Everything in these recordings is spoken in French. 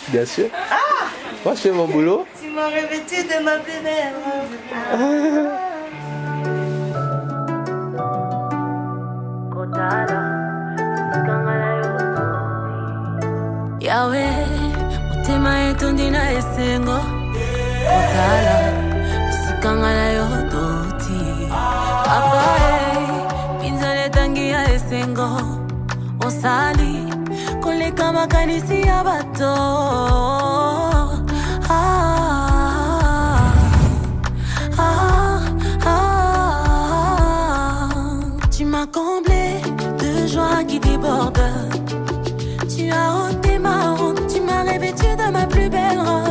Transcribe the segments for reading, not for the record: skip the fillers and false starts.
Bien sûr. Moi, je fais mon boulot. Tu m'as revêtu de ma plus belle robe. Yahweh, motema etondi na esengo. Kotala, sikangala yo toti. Papa, pinzale tangi ya esengo. Osali, koleka makanisi ya bato. Tu m'as comblé de joie qui déborde. Tu as ôté ma honte, tu m'as revêtu de ma plus belle robe.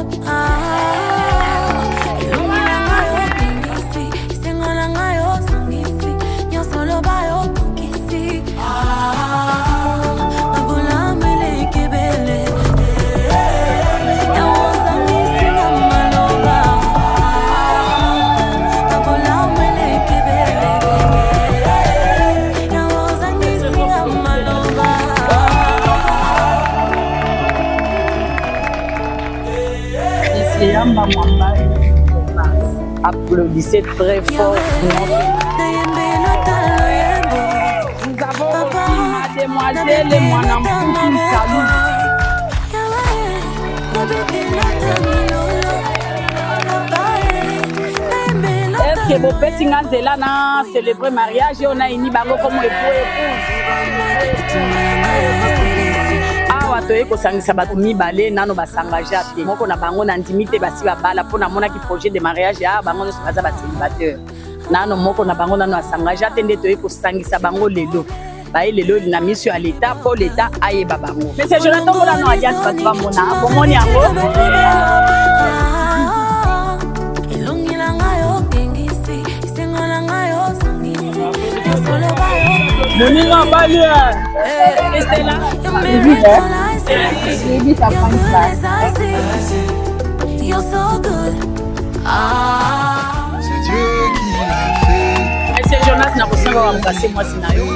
Applaudissez très fort. Nous avons aussi mademoiselle et mon enfant qui salut. Est-ce que vos petits nganzela na célébrer mariage et on a une bango comme époux. Toye kosangisa bato mibale nano basangaja te moko na bango na intimité basi babala pona mona ki projet de mariage ya bango nyonso baza bacélibataire nano moko na bango nano asangaja te nde toye kosangisa bango lelo baye lelo na mission ya l'État po l'État ayeba bango mais c'est Jonathan mona no alias bato bamona bomoni yango Moninga bali restez là. Baby, ça prend une place. C'est Dieu qui l'a fait. Et c'est Jonas n'a pas ça va me casser moi sinayo.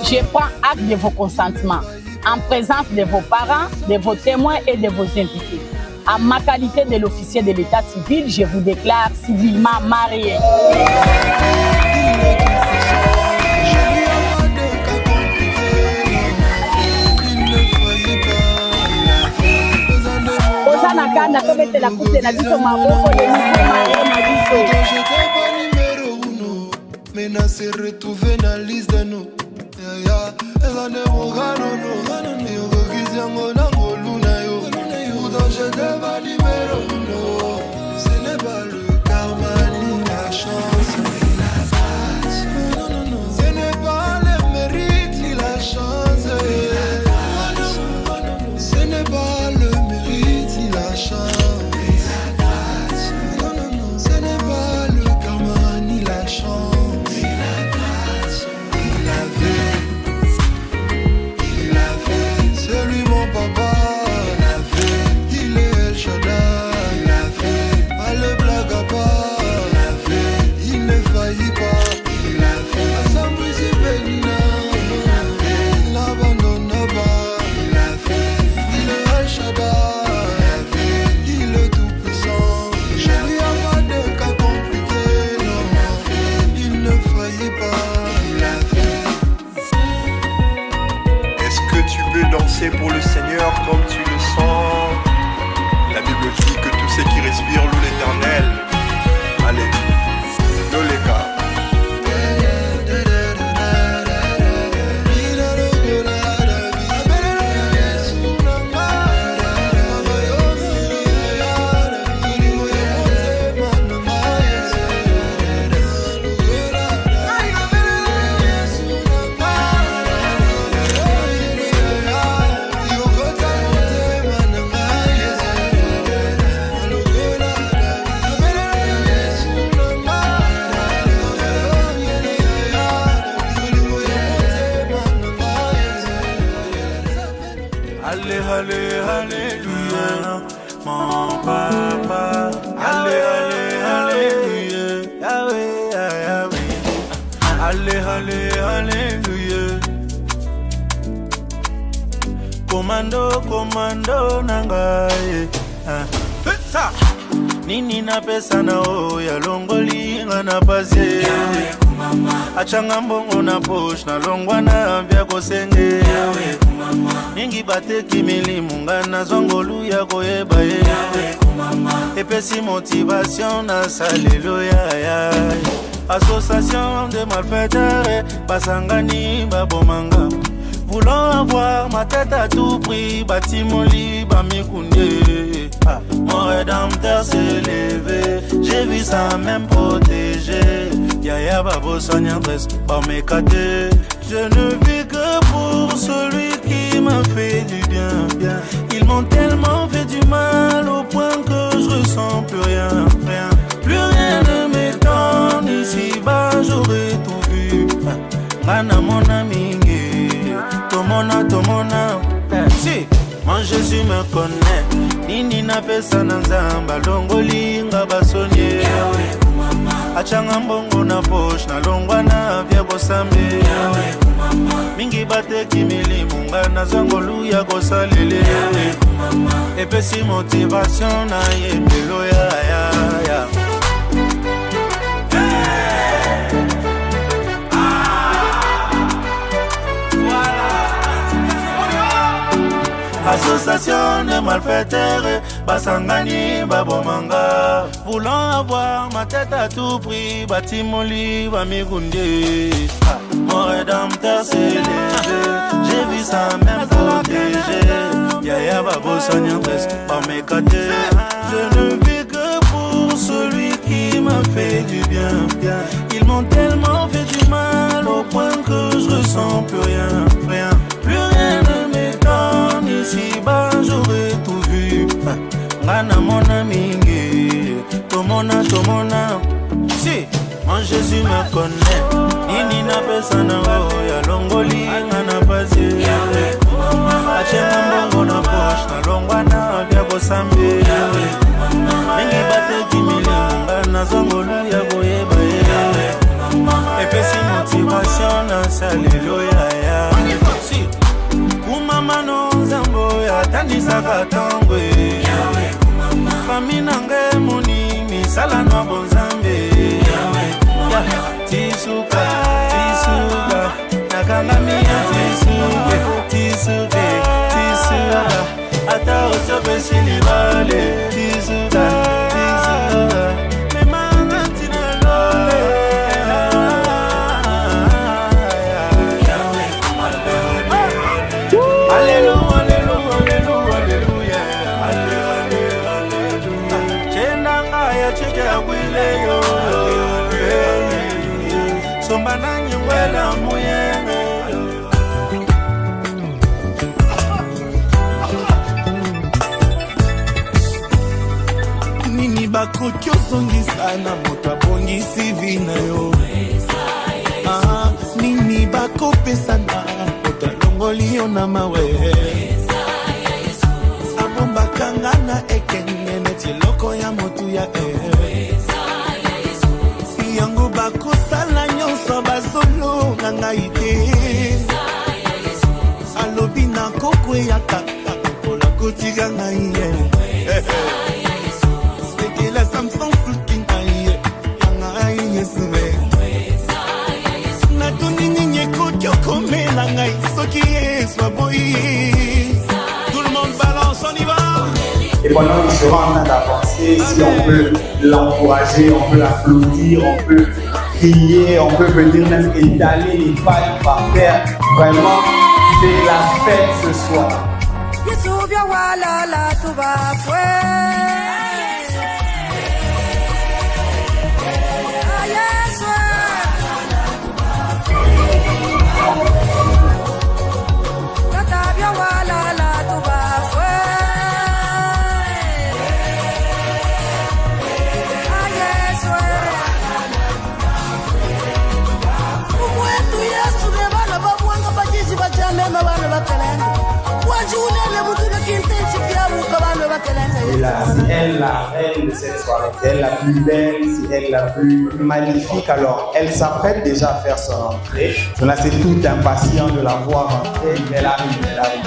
Je prends acte de vos consentements, en présence de vos parents, de vos témoins et de vos invités. En ma qualité de l'officier de l'état civil, je vous déclare civilement marié. Maintenant c'est retrouvé dans la liste de nous. Ce n'est pas le karma ni la chance ni la grâce. Ce n'est pas le mérite ni la chance. Ce n'est pas le mérite ni la chance. Ce n'est pas le karma ni la chance. Pour le Seigneur comme tu le sens. La Bible dit que tous ceux qui respirent louent l'Éternel. Allez, Loleka. Allez, allez, alléluia, mon papa. Allez, allez, alléluia, Yahweh, Yahweh. Allez, allez, alléluia. Commando, commando, nangaye. Ça. Nini na pesa na oya longoli na pasie. Achanga mbongo na posh na longwana vya kosenge. Ningi bate kimili mungana zongolu ya koyeba ye. Epesi motivation na salelo ya. Association de malfaiteurs basangani babomanga. Voulant avoir ma tête à tout prix, Batimoli, Bamikoundé. Mon rédempteur s'est levé, j'ai vu ça même protégé. Yaya Babo Sanyandres, Bamekate. Je ne vis que pour celui qui m'a fait du bien. Ils m'ont tellement fait du mal au point que je ressens plus rien. Plus rien ne m'étonne, ici-bas j'aurais tout vu. Mana mon ami. Tomona, si, mon Jésus me connaît. Nini na pesa na nzamba, longoli nga basonye. Achanga mbongo na posh, na longwana vya kosambe. Mingi bate kimili munga na zangolu ya kosalele. Epesi motivation na yembelo ya. Association de malfaiteurs, Basangani, Babomanga. Voulant avoir ma tête à tout prix, Batimoli, Bamikoundé. Mon rédempteur s'est levé, j'ai vu ça même protégé. Yaya Babo Sanyandres, Bamekate. Je ne vis que pour celui qui m'a fait du bien. Ils m'ont tellement fait du mal au point que je ressens plus rien. Plus rien ne m'étonne, ici-bas j'aurais tout vu. Ngana mon ami, tomona. Si, mon Jésus me connaît. Nini na pesa na oya longoli ngana pasi. Achenga mbongo na posh na longwana vya kosambe. Mingi bate kimili ngana zongolu ya koyeba ye. Epesi motivation na salelo ya. Si, kumamano zambo ya tanisaka tongwe. Famina nge muni misala no bonzambe. Tisuka, nakanga miya tisuke. Ata osobe silibale. Tisuka. Memanga tinalo. Nini bakokyo songisa na moto abongisi vina yo. Nini bakopesa na moto alongoli yo na mawe. Abombakanga na ekenge neti loko ya motu ya yango bakosala nyonso bazolo na ngai te. Alobi na koko ya kaka kola kotika ngai ye. Sekela Samson fucking aye. Ngai yesuwe. Na tunini nyeko kyoko mela ngai soki yeswa boyi. Tout le monde balance, on y va. Et pendant qu'il sera en train d'avancer, si on peut l'encourager, on peut l'applaudir, on peut crier, on peut venir même étaler les palmes par terre. Vraiment, c'est la fête ce soir. Wajune le Et là, c'est elle la reine de cette soirée, c'est elle la plus belle, c'est elle la plus magnifique. Alors, elle s'apprête déjà à faire son entrée. Je suis tout impatient de la voir entrer. Elle arrive, elle arrive.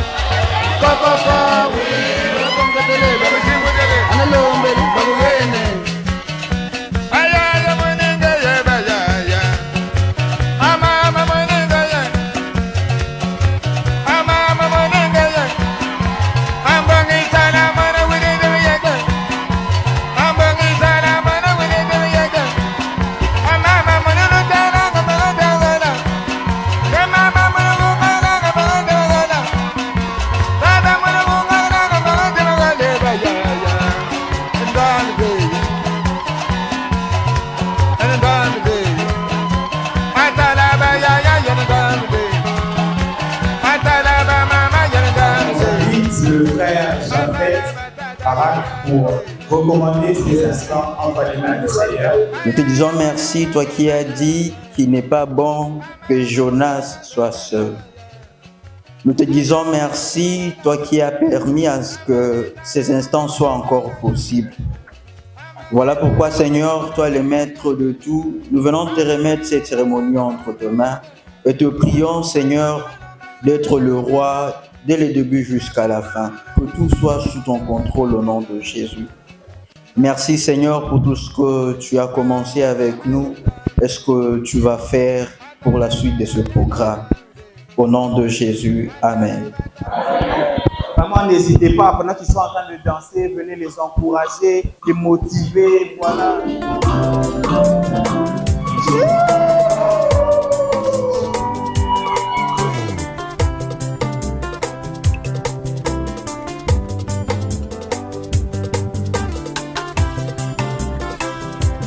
Le frère Japhet Barak pour recommander ces instants entre les mains du Seigneur. Nous te disons merci, toi qui as dit qu'il n'est pas bon que Jonas soit seul. Nous te disons merci, toi qui as permis à ce que ces instants soient encore possibles. Voilà pourquoi, Seigneur, toi le maître de tout, nous venons te remettre cette cérémonie entre tes mains et te prions, Seigneur, d'être le roi dès le début jusqu'à la fin, que tout soit sous ton contrôle au nom de Jésus. Merci Seigneur pour tout ce que tu as commencé avec nous et ce que tu vas faire pour la suite de ce programme. Au nom de Jésus, Amen. Vraiment, n'hésitez pas, pendant qu'ils sont en train de danser, venez les encourager, les motiver, voilà.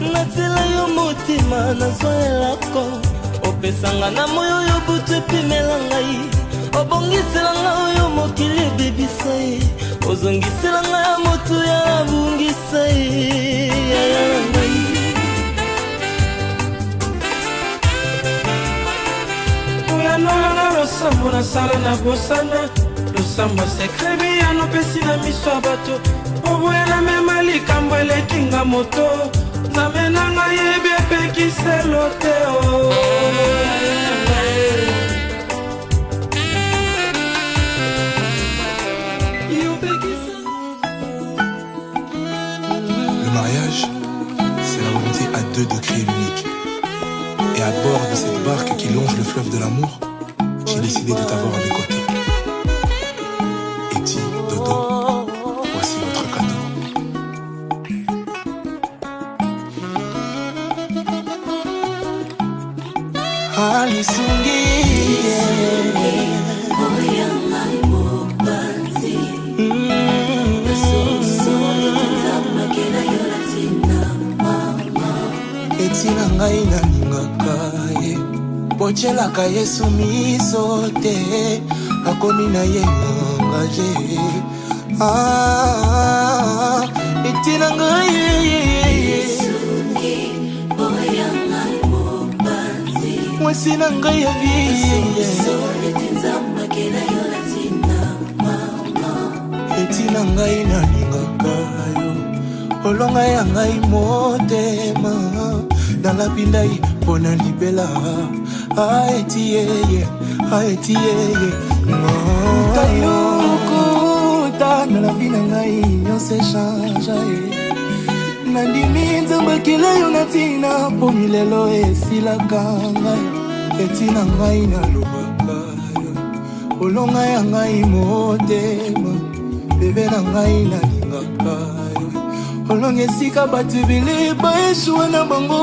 Natela yo motima nazoelako opesanga na moyo yo butu epimela ngai obongisela ngai oyo mokili ebebisa ye ozongisela ngai ya motu ya nabungisa ye yaya ngai oyanolanga losambo nasala na bosana losambo sekre biyano pesi na miso ya bato oboyana mema likambo elekinga moto namenanga yebi epekiselo te Le mariage, c'est la volonté à deux de créer l'unique. Et à bord de cette barque qui longe le fleuve de l'amour, j'ai décidé de t'avoir à mes côtés. Eti, Dodo, voici votre cadeau. Alisungi etina ngai nalingaka ye bocelaka Yesu miso te akomi na ye engage etina ngai mwasi na ngai ya vie etina ngai nalingaka yo olonga ya ngai motema nalapindai mpo na libela aeti yeye tayokuta na lavi na ngai nyonso echangea ye nandimi nzambe akela yo na ntina mpo milelo esilaka ngai etina ngai nalobaka yo olonga ya ngai motema bebe na ngai nalingaka yo olonga esika bato ebele baeshuwa na bango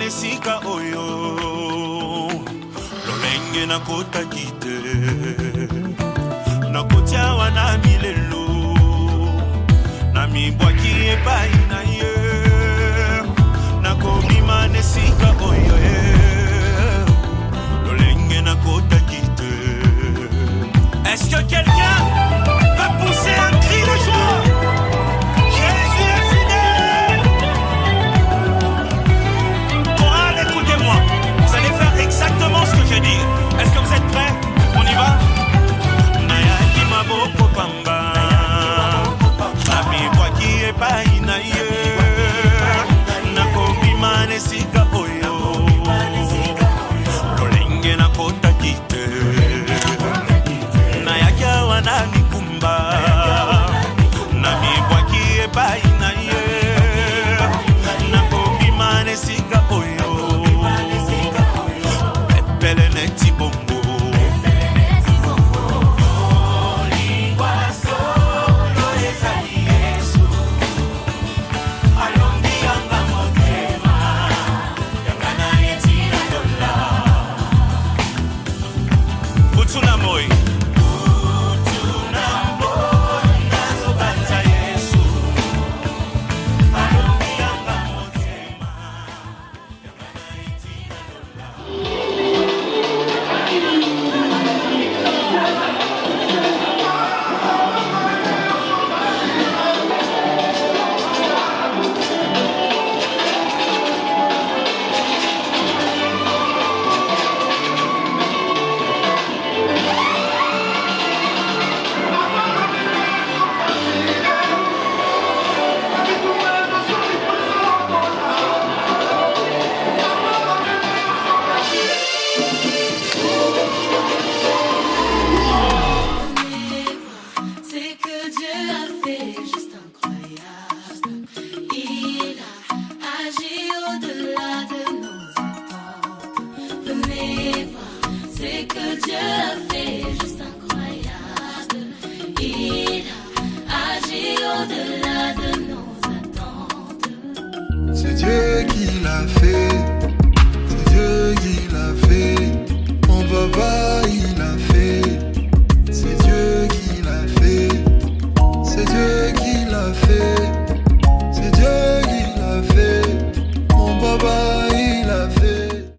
esika oyo lolenge nakotaki te nakotia wana milelo namibwaki epai na ye nakobima nesika oyo lolenge nakotaki te. Est-ce que quelqu'un va pousser un cri de joie? Jésus est fidèle. Chorale, écoutez-moi, vous allez faire exactement ce que je dis. Est-ce que vous êtes prêts? On y va? Nayaki maboko pamba nabibwaki epai na ye nakobima nesika oyo lolenge nakotaki te nayaki awa na mikumba nabibwaki epai na ye nakobima nesika oyo epele neti bongo C'est que Dieu a fait juste